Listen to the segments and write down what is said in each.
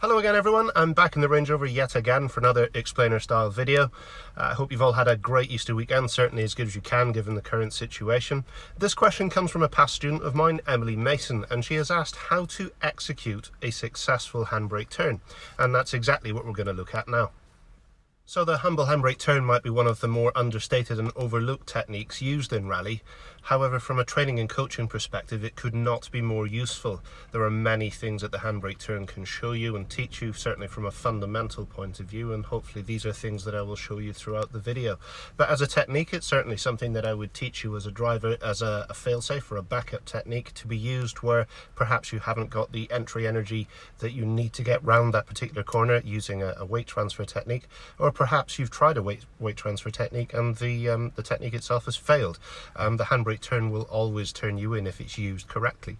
Hello again everyone, I'm back in the Range Rover yet again for another explainer style video. I hope you've all had a great Easter weekend, certainly as good as you can given the current situation. This question comes from a past student of mine, Emily Mason, and she has asked how to execute a successful handbrake turn, and that's exactly what we're going to look at now. So the humble handbrake turn might be one of the more understated and overlooked techniques used in rally. However, from a training and coaching perspective, it could not be more useful. There are many things that the handbrake turn can show you and teach you, certainly from a fundamental point of view, and hopefully these are things that I will show you throughout the video. But as a technique, it's certainly something that I would teach you as a driver, as a fail-safe or a backup technique to be used where perhaps you haven't got the entry energy that you need to get round that particular corner using a weight transfer technique, or perhaps you've tried a weight transfer technique and the technique itself has failed. The handbrake turn will always turn you in if it's used correctly.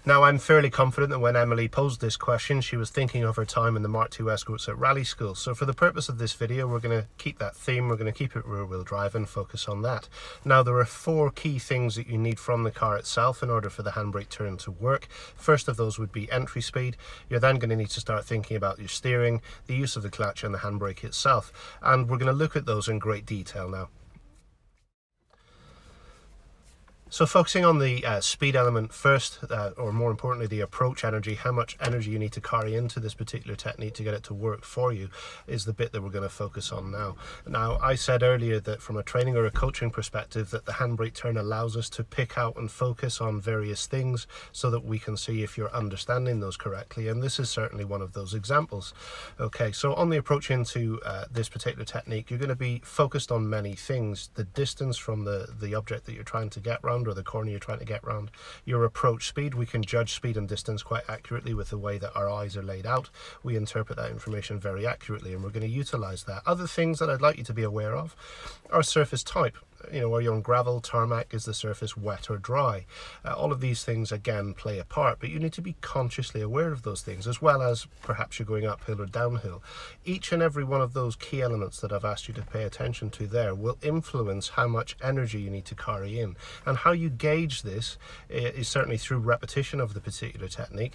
Now, I'm fairly confident that when Emily posed this question, she was thinking of her time in the Mark II escorts at rally school. So for the purpose of this video, we're going to keep that theme. We're going to keep it rear wheel drive and focus on that. Now, there are four key things that you need from the car itself in order for the handbrake turn to work. First of those would be entry speed. You're then going to need to start thinking about your steering, the use of the clutch and the handbrake itself. And we're going to look at those in great detail now. So focusing on the speed element first, or more importantly the approach energy, how much energy you need to carry into this particular technique to get it to work for you, is the bit that we're going to focus on now. Now, I said earlier that from a training or a coaching perspective that the handbrake turn allows us to pick out and focus on various things so that we can see if you're understanding those correctly, and this is certainly one of those examples. Okay, so on the approach into this particular technique, you're going to be focused on many things: the distance from the object that you're trying to get round, or the corner you're trying to get round, your approach speed. We can judge speed and distance quite accurately with the way that our eyes are laid out. We interpret that information very accurately, and we're going to utilize that. Other things that I'd like you to be aware of are surface type. You know, are you on gravel, tarmac, is the surface wet or dry? All of these things again play a part, but you need to be consciously aware of those things, as well as perhaps you're going uphill or downhill. Each and every one of those key elements that I've asked you to pay attention to there will influence how much energy you need to carry in, and how you gauge this is certainly through repetition of the particular technique,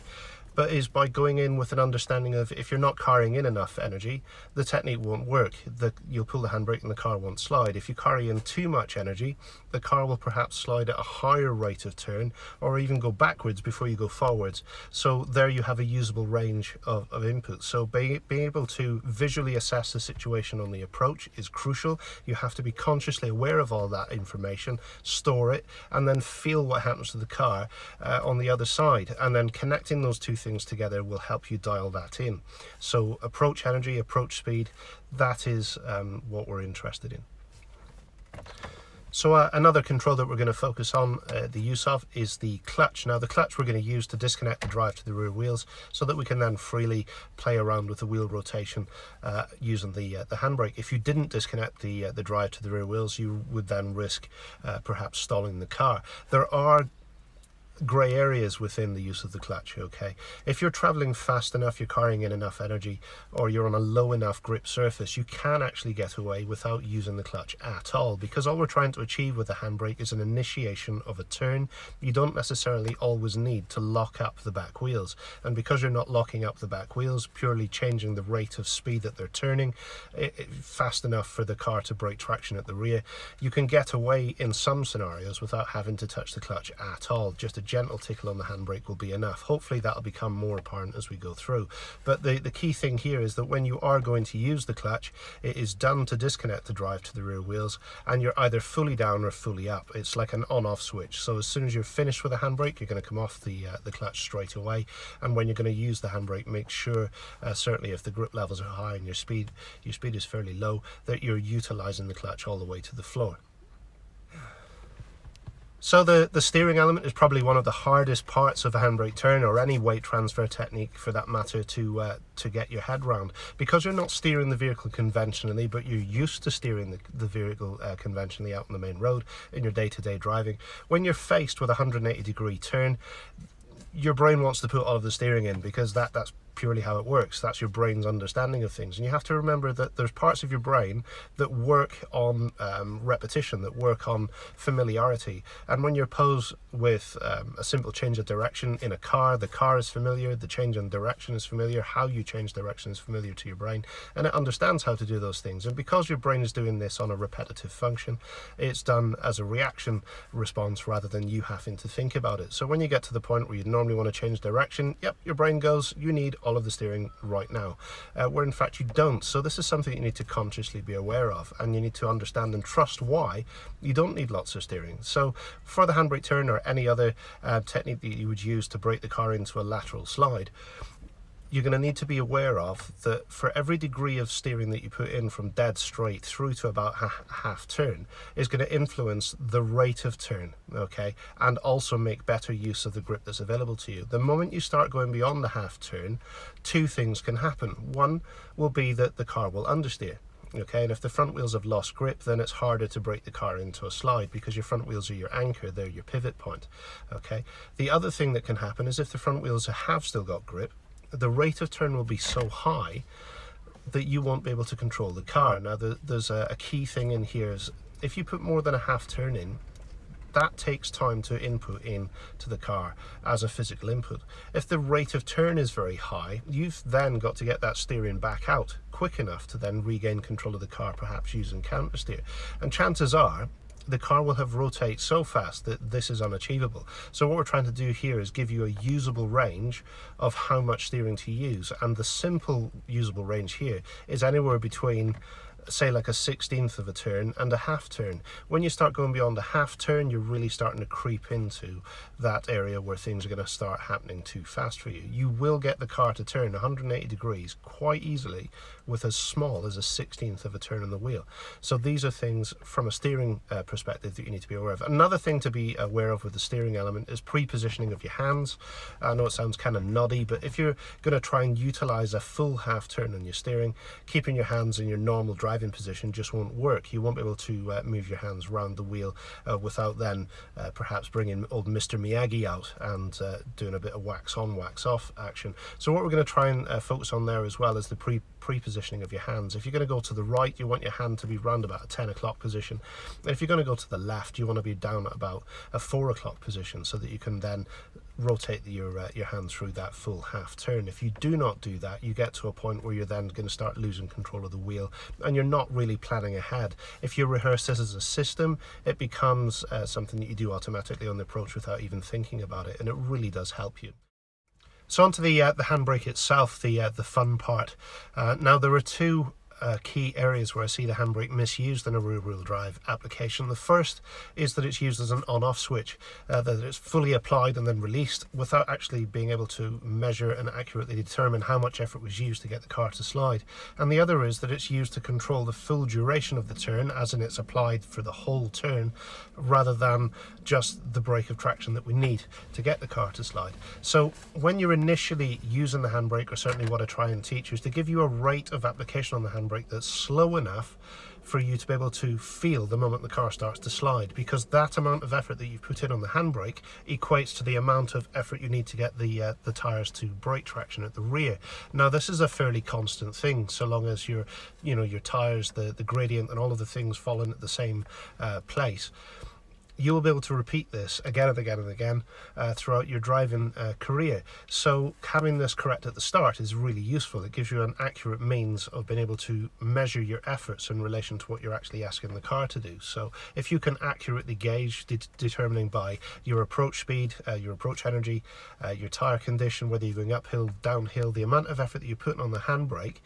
but is by going in with an understanding of if you're not carrying in enough energy, the technique won't work. You'll pull the handbrake and the car won't slide. If you carry in too much energy, the car will perhaps slide at a higher rate of turn, or even go backwards before you go forwards. So there you have a usable range of input. So being able to visually assess the situation on the approach is crucial. You have to be consciously aware of all that information, store it, and then feel what happens to the car on the other side. And then connecting those two things together will help you dial that in. So approach energy, approach speed, that is what we're interested in. So another control that we're going to focus on the use of is the clutch. Now, the clutch we're going to use to disconnect the drive to the rear wheels so that we can then freely play around with the wheel rotation using the handbrake. If you didn't disconnect the drive to the rear wheels, you would then risk perhaps stalling the car. There are grey areas within the use of the clutch. Okay, if you're traveling fast enough, you're carrying in enough energy, or you're on a low enough grip surface, you can actually get away without using the clutch at all, because all we're trying to achieve with the handbrake is an initiation of a turn. You don't necessarily always need to lock up the back wheels, and because you're not locking up the back wheels, purely changing the rate of speed that they're turning fast enough for the car to break traction at the rear, you can get away in some scenarios without having to touch the clutch at all. Just a gentle tickle on the handbrake will be enough. Hopefully that'll become more apparent as we go through. But the key thing here is that when you are going to use the clutch, it is done to disconnect the drive to the rear wheels, and you're either fully down or fully up. It's like an on-off switch. So as soon as you're finished with the handbrake, you're going to come off the clutch straight away. And when you're going to use the handbrake, make sure, certainly if the grip levels are high and your speed is fairly low, that you're utilizing the clutch all the way to the floor. So the steering element is probably one of the hardest parts of a handbrake turn, or any weight transfer technique for that matter, to get your head round, because you're not steering the vehicle conventionally, but you're used to steering the vehicle conventionally out on the main road in your day-to-day driving. When you're faced with a 180-degree turn, your brain wants to put all of the steering in, because that's purely how it works. That's your brain's understanding of things. And you have to remember that there's parts of your brain that work on repetition, that work on familiarity. And when you're posed with a simple change of direction in a car, the car is familiar, the change in direction is familiar, how you change direction is familiar to your brain, and it understands how to do those things. And because your brain is doing this on a repetitive function, it's done as a reaction response rather than you having to think about it. So when you get to the point where you normally want to change direction, yep, your brain goes, you need all of the steering right now, where in fact you don't. So this is something you need to consciously be aware of, and you need to understand and trust why you don't need lots of steering. So for the handbrake turn or any other technique that you would use to brake the car into a lateral slide, you're going to need to be aware of that for every degree of steering that you put in from dead straight through to about half turn is going to influence the rate of turn, okay, and also make better use of the grip that's available to you. The moment you start going beyond the half turn, two things can happen. One will be that the car will understeer. Okay, and if the front wheels have lost grip, then it's harder to brake the car into a slide because your front wheels are your anchor, they're your pivot point. Okay, the other thing that can happen is if the front wheels have still got grip, the rate of turn will be so high that you won't be able to control the car. Now there's a key thing in here is if you put more than a half turn in, that takes time to input in to the car as a physical input. If the rate of turn is very high, you've then got to get that steering back out quick enough to then regain control of the car, perhaps using counter steer. And chances are the car will have rotated so fast that this is unachievable. So what we're trying to do here is give you a usable range of how much steering to use, and the simple usable range here is anywhere between, say, like a 16th of a turn and a half turn. When you start going beyond a half turn, you're really starting to creep into that area where things are going to start happening too fast for you. You will get the car to turn 180 degrees quite easily with as small as a 16th of a turn on the wheel. So these are things from a steering perspective that you need to be aware of. Another thing to be aware of with the steering element is pre-positioning of your hands. I know it sounds kind of noddy, but if you're going to try and utilize a full half turn on your steering, keeping your hands in your normal driving position just won't work. You won't be able to move your hands around the wheel without then perhaps bringing old Mr. Miyagi out and doing a bit of wax on, wax off action. So what we're going to try and focus on there as well is the pre-positioning of your hands. If you're going to go to the right, you want your hand to be round about a 10 o'clock position. And if you're going to go to the left, you want to be down at about a 4 o'clock position so that you can then rotate your hand through that full half turn. If you do not do that, you get to a point where you're then going to start losing control of the wheel and you're not really planning ahead. If you rehearse this as a system, it becomes something that you do automatically on the approach without even thinking about it, and it really does help you. So onto the handbrake itself, the fun part. Now there are two key areas where I see the handbrake misused in a rear-wheel drive application. The first is that it's used as an on-off switch, that it's fully applied and then released without actually being able to measure and accurately determine how much effort was used to get the car to slide. And the other is that it's used to control the full duration of the turn, as in it's applied for the whole turn rather than just the brake of traction that we need to get the car to slide. So when you're initially using the handbrake, or certainly what I try and teach, is to give you a rate of application on the handbrake that's slow enough for you to be able to feel the moment the car starts to slide, because that amount of effort that you've put in on the handbrake equates to the amount of effort you need to get the tires to brake traction at the rear. Now this is a fairly constant thing, so long as your tires, the gradient and all of the things fall in at the same place. You'll be able to repeat this again and again and again throughout your driving career. So having this correct at the start is really useful. It gives you an accurate means of being able to measure your efforts in relation to what you're actually asking the car to do. So if you can accurately gauge, determining by your approach speed, your approach energy, your tire condition, whether you're going uphill, downhill, the amount of effort that you're putting on the handbrake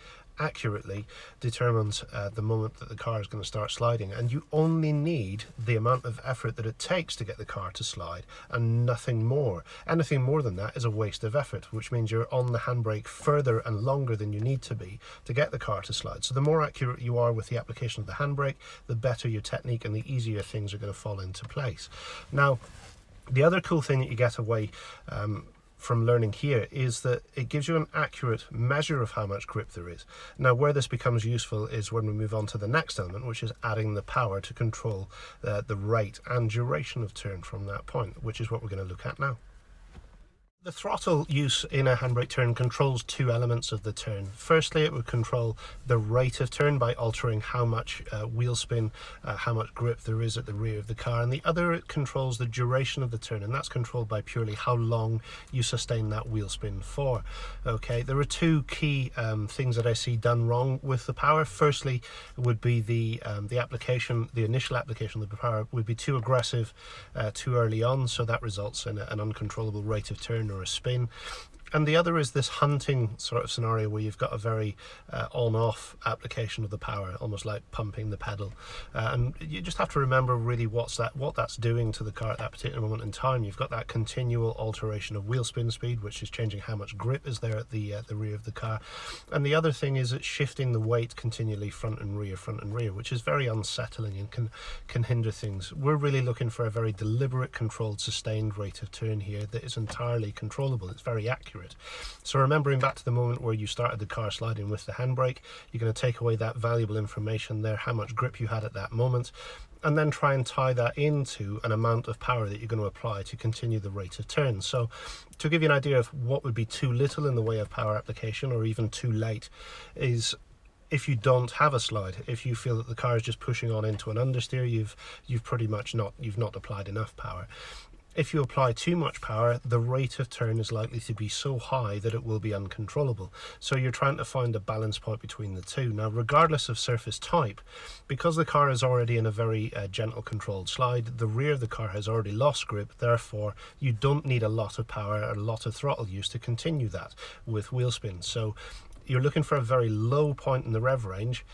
accurately determines the moment that the car is going to start sliding, and you only need the amount of effort that it takes to get the car to slide and nothing more. Anything more than that is a waste of effort, which means you're on the handbrake further and longer than you need to be to get the car to slide. So the more accurate you are with the application of the handbrake, the better your technique and the easier things are going to fall into place. Now the other cool thing that you get away from learning here is that it gives you an accurate measure of how much grip there is. Now where this becomes useful is when we move on to the next element, which is adding the power to control the rate and duration of turn from that point, which is what we're going to look at now. The throttle use in a handbrake turn controls two elements of the turn. Firstly, it would control the rate of turn by altering how much wheel spin, how much grip there is at the rear of the car, and the other, it controls the duration of the turn, and that's controlled by purely how long you sustain that wheel spin for. Okay, there are two key things that I see done wrong with the power. Firstly, would be the application, the initial application of the power would be too aggressive too early on, so that results in an uncontrollable rate of turn or a spin. And the other is this hunting sort of scenario where you've got a very on-off application of the power, almost like pumping the pedal. And you just have to remember really what that's doing to the car at that particular moment in time. You've got that continual alteration of wheel spin speed, which is changing how much grip is there at the rear of the car. And the other thing is it's shifting the weight continually front and rear, which is very unsettling and can hinder things. We're really looking for a very deliberate, controlled, sustained rate of turn here that is entirely controllable. It's very accurate. So remembering back to the moment where you started the car sliding with the handbrake, you're going to take away that valuable information there, how much grip you had at that moment, and then try and tie that into an amount of power that you're going to apply to continue the rate of turn. So to give you an idea of what would be too little in the way of power application, or even too late, is if you don't have a slide, if you feel that the car is just pushing on into an understeer, you've pretty much not applied enough power. If you apply too much power, the rate of turn is likely to be so high that it will be uncontrollable. So you're trying to find a balance point between the two. Now, regardless of surface type, because the car is already in a very gentle controlled slide, the rear of the car has already lost grip, therefore you don't need a lot of power or a lot of throttle use to continue that with wheel spin. So you're looking for a very low point in the rev range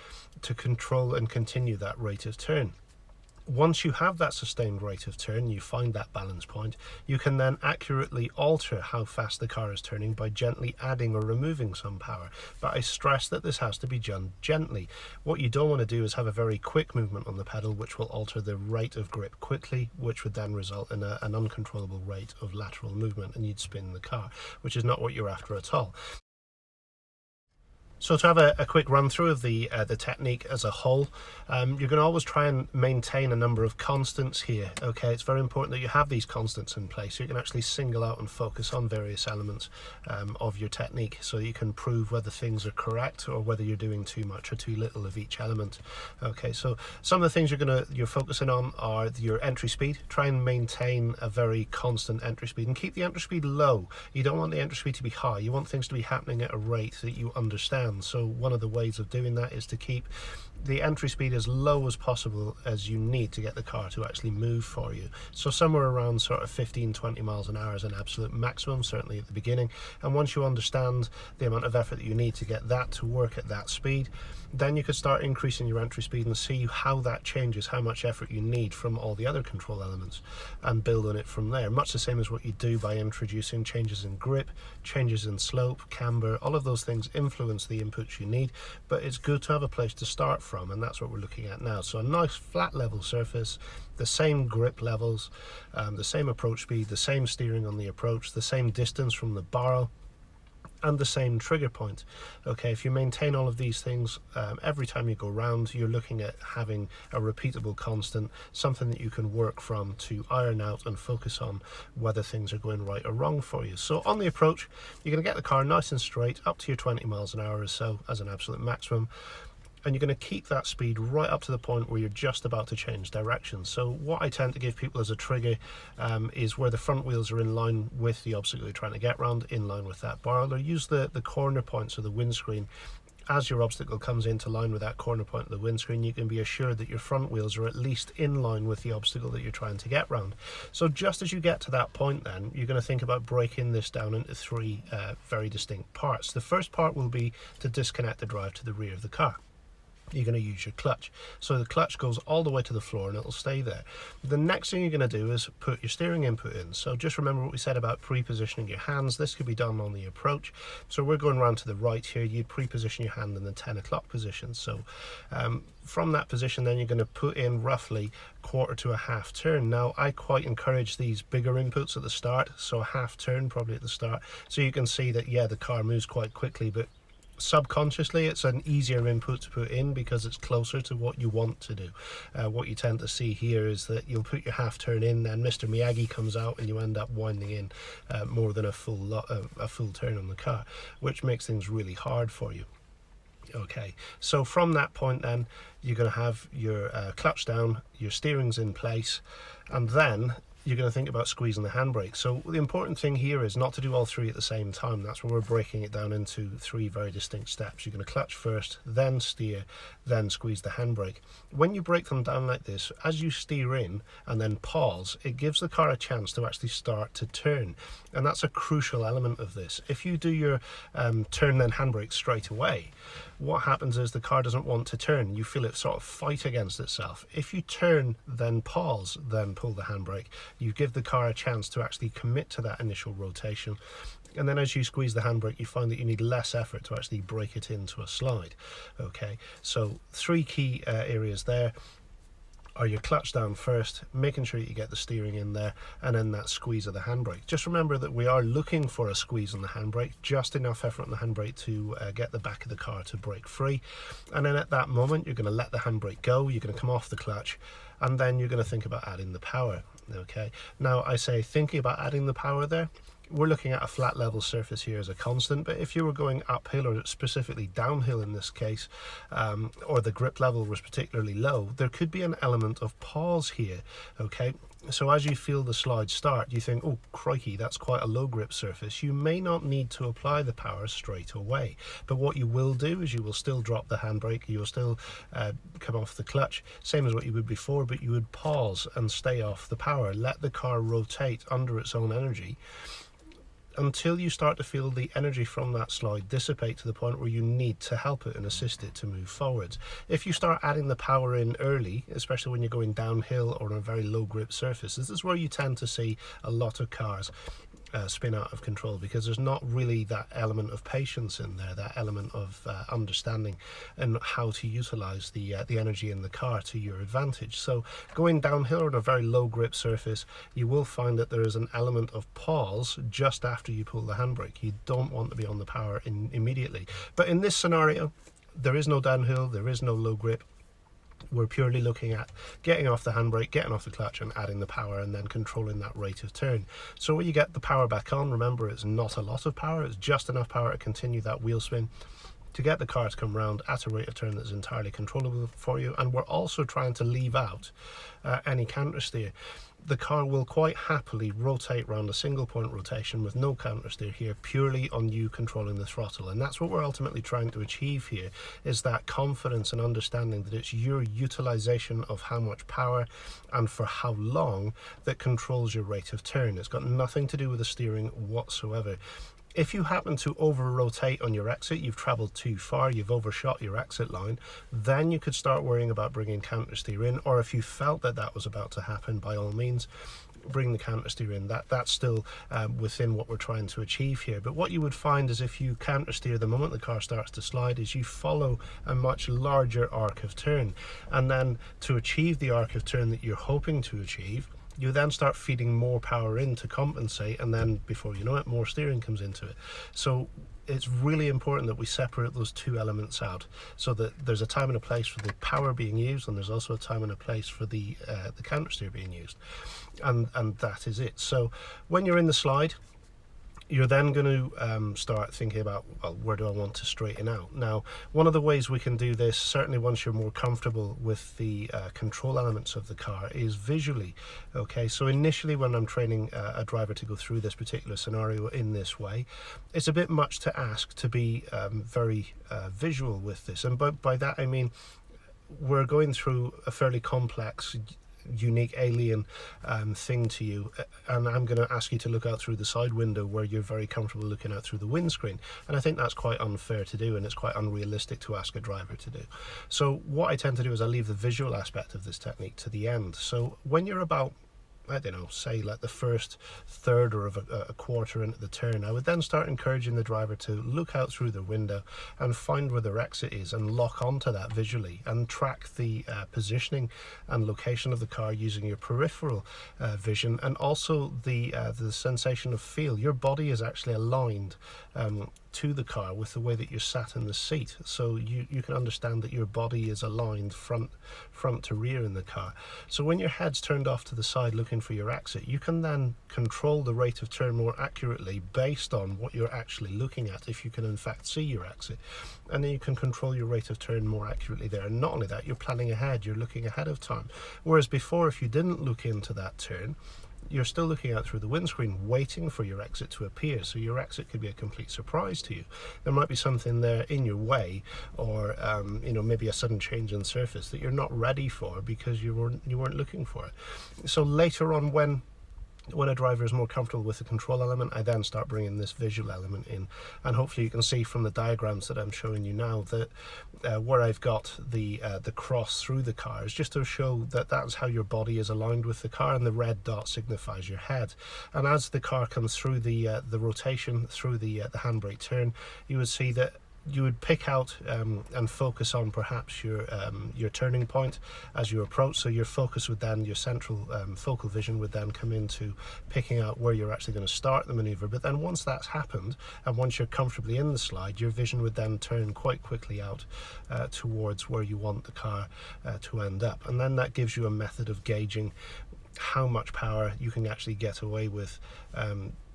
to control and continue that rate of turn. Once you have that sustained rate of turn, you find that balance point, you can then accurately alter how fast the car is turning by gently adding or removing some power. But I stress that this has to be done gently. What you don't want to do is have a very quick movement on the pedal, which will alter the rate of grip quickly, which would then result in an uncontrollable rate of lateral movement, and you'd spin the car, which is not what you're after at all. So to have a quick run through of the technique as a whole, you're going to always try and maintain a number of constants here. Okay, it's very important that you have these constants in place so you can actually single out and focus on various elements of your technique, so that you can prove whether things are correct or whether you're doing too much or too little of each element. Okay, so some of the things you're focusing on are your entry speed. Try and maintain a very constant entry speed and keep the entry speed low. You don't want the entry speed to be high. You want things to be happening at a rate that you understand. So one of the ways of doing that is to keep the entry speed as low as possible as you need to get the car to actually move for you. So somewhere around sort of 15-20 miles an hour is an absolute maximum, certainly at the beginning. And once you understand the amount of effort that you need to get that to work at that speed, then you could start increasing your entry speed and see how that changes, how much effort you need from all the other control elements, and build on it from there. Much the same as what you do by introducing changes in grip, changes in slope, camber. All of those things influence the inputs you need, but it's good to have a place to start from, and that's what we're looking at now. So a nice flat level surface, the same grip levels, the same approach speed, the same steering on the approach, the same distance from the barrel, and the same trigger point. Okay, if you maintain all of these things every time you go round, you're looking at having a repeatable constant, something that you can work from to iron out and focus on whether things are going right or wrong for you. So on the approach, you're going to get the car nice and straight up to your 20 miles an hour or so as an absolute maximum, and you're going to keep that speed right up to the point where you're just about to change direction. So what I tend to give people as a trigger is where the front wheels are in line with the obstacle you're trying to get round, in line with that barrel, or use the corner points of the windscreen. As your obstacle comes into line with that corner point of the windscreen, you can be assured that your front wheels are at least in line with the obstacle that you're trying to get round. So just as you get to that point, then you're going to think about breaking this down into three very distinct parts. The first part will be to disconnect the drive to the rear of the car. You're going to use your clutch. So the clutch goes all the way to the floor and it'll stay there. The next thing you're going to do is put your steering input in. So just remember what we said about pre-positioning your hands. This could be done on the approach. So we're going around to the right here. You'd pre-position your hand in the 10 o'clock position. So from that position, then you're going to put in roughly quarter to a half turn. Now I quite encourage these bigger inputs at the start, so a half turn probably at the start, so you can see that, yeah, the car moves quite quickly, but Subconsciously, it's an easier input to put in because it's closer to what you want to do. What you tend to see here is that you'll put your half turn in, and Mr. Miyagi comes out, and you end up winding in more than a full turn on the car, which makes things really hard for you. Okay, so from that point then, you're going to have your clutch down, your steering's in place, and then you're going to think about squeezing the handbrake. So the important thing here is not to do all three at the same time. That's where we're breaking it down into three very distinct steps. You're going to clutch first, then steer, then squeeze the handbrake. When you break them down like this, as you steer in and then pause, it gives the car a chance to actually start to turn. And that's a crucial element of this. If you do your turn then handbrake straight away, what happens is the car doesn't want to turn. You feel it sort of fight against itself. If you turn, then pause, then pull the handbrake, you give the car a chance to actually commit to that initial rotation. And then as you squeeze the handbrake, you find that you need less effort to actually break it into a slide. Okay, so three key areas there are your clutch down first, making sure you get the steering in there, and then that squeeze of the handbrake. Just remember that we are looking for a squeeze on the handbrake, just enough effort on the handbrake to get the back of the car to break free. And then at that moment, you're going to let the handbrake go, you're going to come off the clutch, and then you're going to think about adding the power. Okay, now I say thinking about adding the power there, we're looking at a flat level surface here as a constant, but if you were going uphill, or specifically downhill in this case, or the grip level was particularly low, there could be an element of pause here. Okay, so as you feel the slide start, you think, oh crikey, that's quite a low grip surface. You may not need to apply the power straight away, but what you will do is you will still drop the handbrake, you will still come off the clutch, same as what you would before, but you would pause and stay off the power, let the car rotate under its own energy, until you start to feel the energy from that slide dissipate to the point where you need to help it and assist it to move forwards. If you start adding the power in early, especially when you're going downhill or on a very low grip surface, this is where you tend to see a lot of cars spin out of control, because there's not really that element of patience in there, that element of understanding and how to utilize the energy in the car to your advantage. So going downhill on a very low grip surface, you will find that there is an element of pause just after you pull the handbrake. You don't want to be on the power immediately. But in this scenario, there is no downhill, there is no low grip. We're purely looking at getting off the handbrake, getting off the clutch, and adding the power, and then controlling that rate of turn. So when you get the power back on, remember it's not a lot of power, it's just enough power to continue that wheel spin, to get the car to come round at a rate of turn that's entirely controllable for you. And we're also trying to leave out any counter steer. The car will quite happily rotate round a single point rotation with no counter steer here, purely on you controlling the throttle. And that's what we're ultimately trying to achieve here, is that confidence and understanding that it's your utilization of how much power and for how long that controls your rate of turn. It's got nothing to do with the steering whatsoever. If you happen to over rotate on your exit, you've traveled too far, you've overshot your exit line, then you could start worrying about bringing counter steer in. Or if you felt that that was about to happen, by all means, bring the counter steer in. That's still within what we're trying to achieve here. But what you would find is if you counter steer the moment the car starts to slide, is you follow a much larger arc of turn. And then to achieve the arc of turn that you're hoping to achieve, you then start feeding more power in to compensate, and then before you know it, more steering comes into it. So it's really important that we separate those two elements out, so that there's a time and a place for the power being used, and there's also a time and a place for the counter steer being used, and that is it. So when you're in the slide, you're then going to start thinking about, well, where do I want to straighten out? Now, one of the ways we can do this, certainly once you're more comfortable with the control elements of the car, is visually. Okay, so initially when I'm training a driver to go through this particular scenario in this way, it's a bit much to ask to be very visual with this. And by that I mean, we're going through a fairly complex, unique alien thing to you, and I'm going to ask you to look out through the side window where you're very comfortable looking out through the windscreen, and I think that's quite unfair to do, and it's quite unrealistic to ask a driver to do. So what I tend to do is I leave the visual aspect of this technique to the end. So when you're about, I don't know, say like the first third or of a quarter into the turn, I would then start encouraging the driver to look out through the window and find where their exit is and lock onto that visually, and track the positioning and location of the car using your peripheral vision, and also the sensation of feel. Your body is actually aligned to the car with the way that you're sat in the seat. So you can understand that your body is aligned front to rear in the car. So when your head's turned off to the side looking for your exit, you can then control the rate of turn more accurately based on what you're actually looking at, if you can in fact see your exit. And then you can control your rate of turn more accurately there. And not only that, you're planning ahead, you're looking ahead of time. Whereas before, if you didn't look into that turn, you're still looking out through the windscreen waiting for your exit to appear. So your exit could be a complete surprise to you. There might be something there in your way, or you know, maybe a sudden change in surface that you're not ready for because you weren't looking for it. So later on, when a driver is more comfortable with the control element, I then start bringing this visual element in. And hopefully you can see from the diagrams that I'm showing you now that where I've got the cross through the car is just to show that that's how your body is aligned with the car, and the red dot signifies your head. And as the car comes through the rotation, through the handbrake turn, you would see that you would pick out and focus on perhaps your turning point as you approach. So your focus would then, your central focal vision would then come into picking out where you're actually going to start the maneuver. But then once that's happened, and once you're comfortably in the slide, your vision would then turn quite quickly out towards where you want the car to end up. And then that gives you a method of gauging how much power you can actually get away with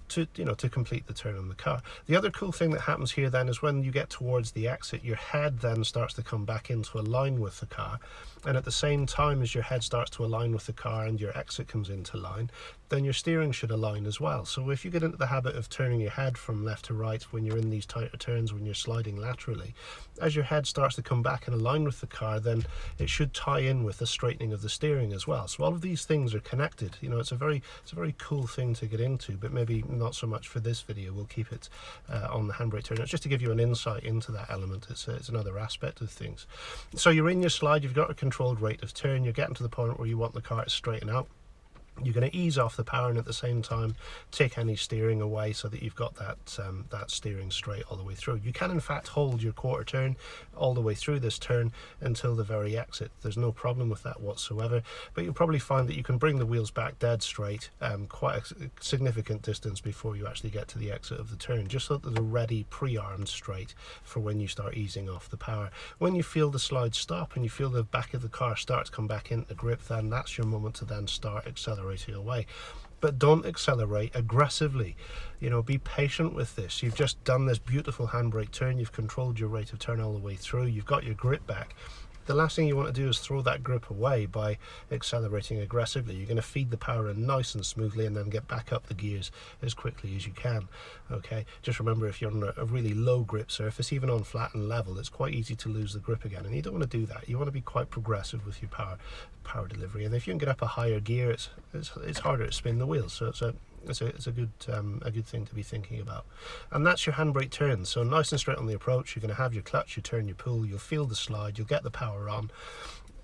to complete the turn on the car. The other cool thing that happens here then is when you get towards the exit, your head then starts to come back into a line with the car, and at the same time as your head starts to align with the car and your exit comes into line, then your steering should align as well. So if you get into the habit of turning your head from left to right when you're in these tighter turns, when you're sliding laterally, as your head starts to come back and align with the car, then it should tie in with the straightening of the steering as well. So all of these things are connected. You know, it's a very cool thing to get into, but maybe not so much for this video. We'll keep it on the handbrake turn. It's just to give you an insight into that element. It's another aspect of things. So you're in your slide, you've got a controlled rate of turn, you're getting to the point where you want the car to straighten out. You're going to ease off the power and at the same time take any steering away so that you've got that steering straight all the way through. You can in fact hold your quarter turn all the way through this turn until the very exit. There's no problem with that whatsoever, but you'll probably find that you can bring the wheels back dead straight quite a significant distance before you actually get to the exit of the turn, just so that they're ready, pre-armed straight for when you start easing off the power. When you feel the slide stop and you feel the back of the car start to come back into grip, then that's your moment to then start accelerating away. But don't accelerate aggressively. You know, be patient with this. You've just done this beautiful handbrake turn, you've controlled your rate of turn all the way through, you've got your grip back. The last thing you want to do is throw that grip away by accelerating aggressively. You're going to feed the power in nice and smoothly and then get back up the gears as quickly as you can. Okay, just remember, if you're on a really low grip surface, even on flat and level, it's quite easy to lose the grip again, and you don't want to do that. You want to be quite progressive with your power delivery, and if you can get up a higher gear, it's harder to spin the wheels. So it's a good thing to be thinking about. And that's your handbrake turn. So nice and straight on the approach, you're going to have your clutch, your turn, your pull, you'll feel the slide, you'll get the power on,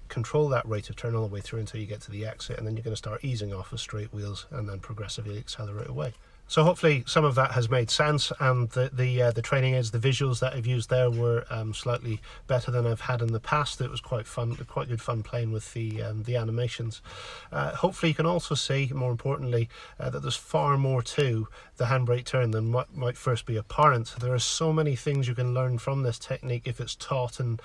control that rate of turn all the way through until you get to the exit, and then you're going to start easing off with straight wheels and then progressively accelerate away. So hopefully some of that has made sense, and the training aids, the visuals that I've used there were slightly better than I've had in the past. It was quite good fun playing with the animations. Hopefully you can also see, more importantly, that there's far more to the handbrake turn than what might first be apparent. There are so many things you can learn from this technique if it's taught and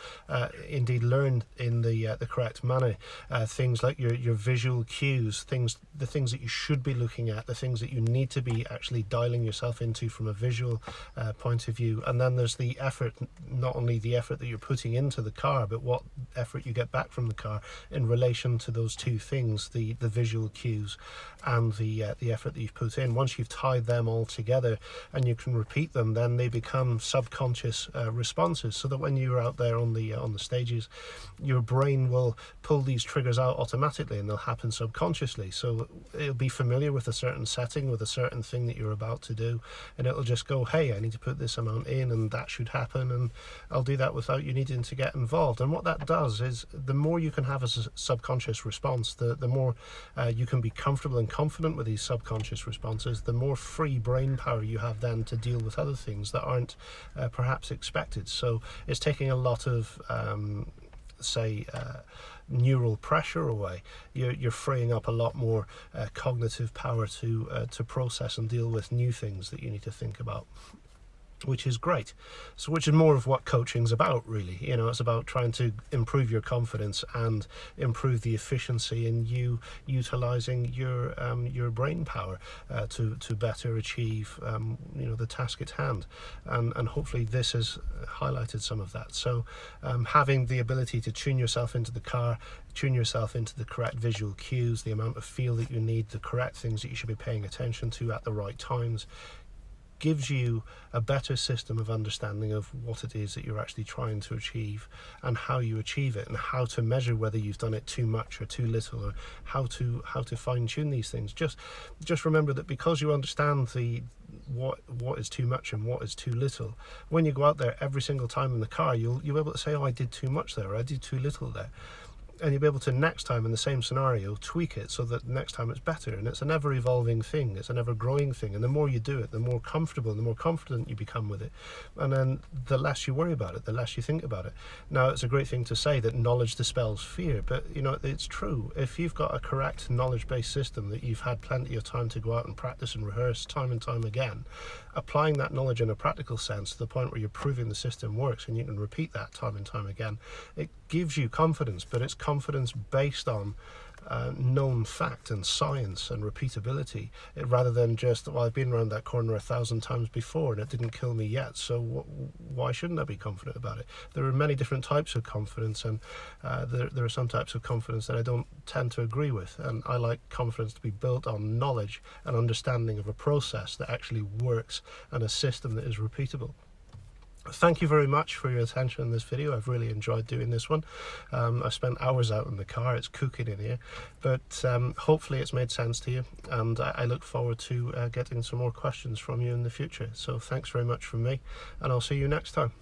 indeed learned in the correct manner. Things like your visual cues, the things that you should be looking at, the things that you need to be actually dialing yourself into from a visual point of view. And then there's the effort, not only the effort that you're putting into the car, but what effort you get back from the car in relation to those two things, the visual cues and the effort that you've put in. Once you've tied them all together and you can repeat them, then they become subconscious responses, so that when you're out there on the stages, your brain will pull these triggers out automatically and they'll happen subconsciously. So it'll be familiar with a certain setting, with a certain thing that you're about to do, and it'll just go, hey, I need to put this amount in and that should happen, and I'll do that without you needing to get involved. And what that does is, the more you can have as a subconscious response, the more you can be comfortable and confident with these subconscious responses, the more free brain power you have then to deal with other things that aren't perhaps expected. So it's taking a lot of neural pressure away. You're freeing up a lot more cognitive power to process and deal with new things that you need to think about. which is great. So, which is more of what coaching's about, really. You know, it's about trying to improve your confidence and improve the efficiency in you utilizing your brain power to better achieve the task at hand. And hopefully this has highlighted some of that. So having the ability to tune yourself into the car, tune yourself into the correct visual cues, the amount of feel that you need, the correct things that you should be paying attention to at the right times, gives you a better system of understanding of what it is that you're actually trying to achieve and how you achieve it, and how to measure whether you've done it too much or too little, or how to fine-tune these things. Just remember that because you understand what is too much and what is too little, when you go out there every single time in the car, you'll be able to say, oh, I did too much there, or I did too little there. And you'll be able to, next time in the same scenario, tweak it so that next time it's better. And it's an ever-evolving thing, it's an ever-growing thing, and the more you do it, the more comfortable and the more confident you become with it, and then the less you worry about it, the less you think about it. Now, it's a great thing to say that knowledge dispels fear, but it's true. If you've got a correct knowledge-based system that you've had plenty of time to go out and practice and rehearse time and time again, applying that knowledge in a practical sense to the point where you're proving the system works and you can repeat that time and time again, it gives you confidence. But it's confidence based on known fact and science and repeatability, rather than just, well, I've been around that corner 1,000 times before and it didn't kill me yet, so why shouldn't I be confident about it? There are many different types of confidence, and there are some types of confidence that I don't tend to agree with, and I like confidence to be built on knowledge and understanding of a process that actually works and a system that is repeatable. Thank you very much for your attention in this video. I've really enjoyed doing this one. I've spent hours out in the car, it's cooking in here, but hopefully it's made sense to you, and I look forward to getting some more questions from you in the future. So thanks very much from me, and I'll see you next time.